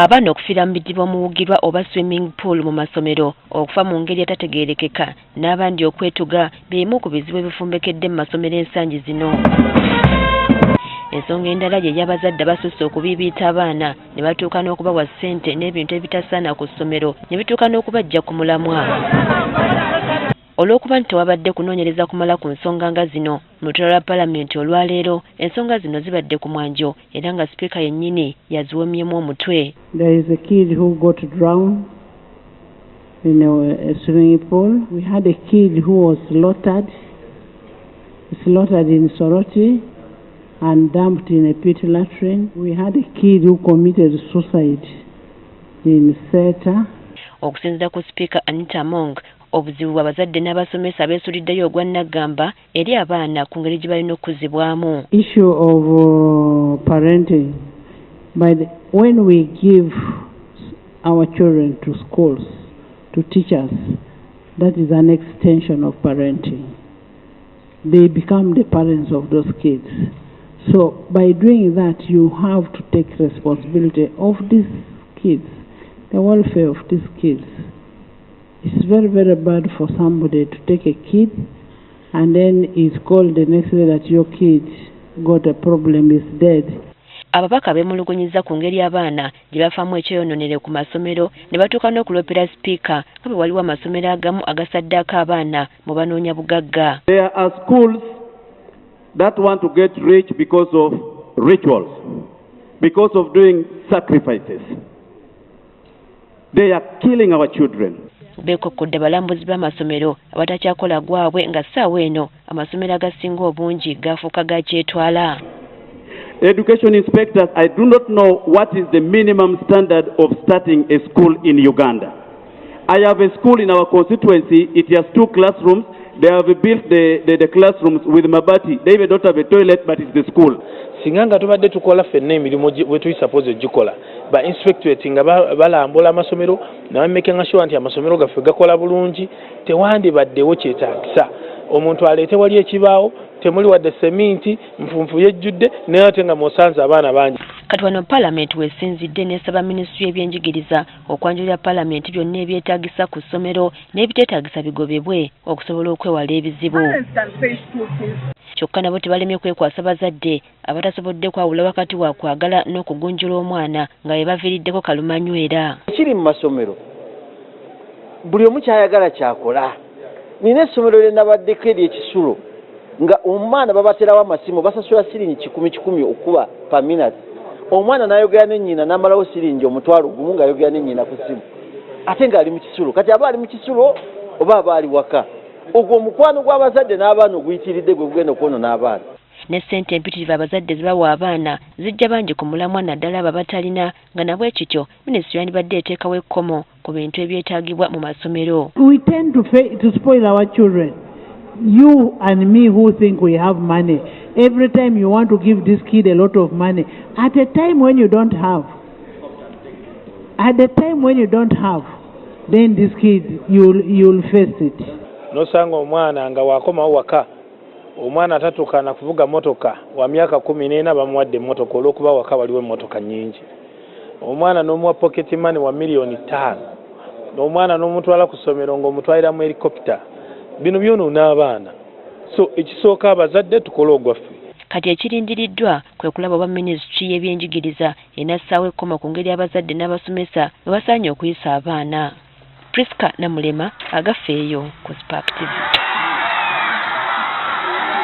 Abaana okufiira mu bidiba omuwugirwa oba swimming pool mu masomero, okufa mu ngeri etategeerekeka n'abandi okwetuga bimu ku bizibu ebifumbekedde mu masomero ensangi zino. Ensonga endala ye y'abazadde basusse okubiibiita abaana ne batuuka n'okubawa ssente n'ebintu ebitasaana ku ssomero ne bituuka n'okubajja ku mulamwa. Olw'okuba nti tewabadde kunoonyereza kumala ku nsonga nga zino, mu lutalo lwa Paalamenti olwaleero ensonga zino zibadde ku mwanjo era nga sipiika yennyini yaziwomyemu omutwe. There is a kid who got drowned in a swimming pool. We had a kid who was slaughtered in Soroti and dumped in a pit latrine. We had a kid who committed suicide in Seta. Okusinziira ku sipiika Anita Among, obuzibu abazadde n'abasomesa beesuliddeyo ogwa Nagamba eri abaana ku ngeri gye balina okuzibwamu. Issue of parenting. When we give our children to schools, to teachers, that is an extension of parenting. They become the parents of those kids. So by doing that, you have to take responsibility of these kids, the welfare of these kids. It's very, very bad for somebody to take a kid and then it's called the next day that your kid got a problem, is dead. Ababaka beemulugunyiza ku ngeri abaana gye bafaamu ekyeyononere ku masomero ne batuuka n'okuloopera sipiika nga bwe waliwo amasomero agamu agasaddaako abaana mu banoonya bugagga. There are schools that want to get rich because of rituals, because of doing sacrifices. They are killing our children. Beekokkodde abalambuzi b'amasomero abatakyakola gwabwe nga ssaawa eno amasomero agasinga obungi gaafuuka gakyetwala. Education inspectors, I do not know what is the minimum standard of starting a school in Uganda. I have a school in our constituency. It has 2 classrooms. They have built the classrooms with mabati. They even don't have a toilet, but it's the school. Singanga tubadde tukola ffenna emirimu we tuyisapooze gikola ba inspectorate nga balambula amasomero nabamakinga sure nti amasomero gaffe gakola bulungi, tewandibaddewo kyetaagisa omuntu aleete wali ekibaawo temuli wadde seminti nfunfu yejjudde naye ate nga musanze abaana bangi. Kati wano Paalamenti weesinzidde n'esaba minisitule y'ebyenjigiriza okwanjulira Paalamenti byonna ebyetaagisa ku ssomero n'ebiteetaagisa bigobebwe okusobola okwewala ebizibu. Kyokka nabo tebalemye kwekwasa bazadde abatasobodde kwawula wakati wa kwagala n'okugunjula omwana nga bwe baviiriddeko kalumanywera. Ekiri mu masomero buli omu kyayagala kyakola. Nina essomero lye nabaddeko ery'ekisulo nga omwana babaterawo amasimu basasula siringi 10 okuba per minute. Omwana n'ayogera ne nnyina n'amalawo siringi omutwalo gumu ng'ayogera ne nnyina ku ssimu ate ng'ali mu kisulo. Kati aba ali mu kisulo oba aba ali waka, ogwo omukwano gw'abazadde n'abaana oguyitiridde gwe gugenda okwonona abaana. Ne ssente empitirivu abazadde zibawa abaana zijja bangi ku mulamwa naddala abo abatalina, nga nabwe kityo minisitule yandibadde eteekawo ekkomo ku bintu ebyetaagibwa mu masomero. We tend to spoil our children. You and me who think we have money, every time you want to give this kid a lot of money, at a time when you don't have, then this kid, you'll face it. Nosanga omwana nga wakomawo waka, omwana atatukana kuvuga motoka wa myaka 14 bamuwadde motoka olw'okuba waka waliwo emmotoka nnyingi. Omwana n'omuwa pocket money wa $5,000,000. Omwana n'omutwala ku ssomero ng'omutwalira mu helicopter. Bino byonoona abaana. So ekisooka abazadde tukole ogwaffe. Kati ekirindiriddwa kwe kulaba oba minisitule y'ebyenjigiriza enassaawo ekkomo ku ngeri abazadde n'abasomesa bwe basaanye okuyisa abaana. Priska Namulema, agafeeyo ku Spark TV.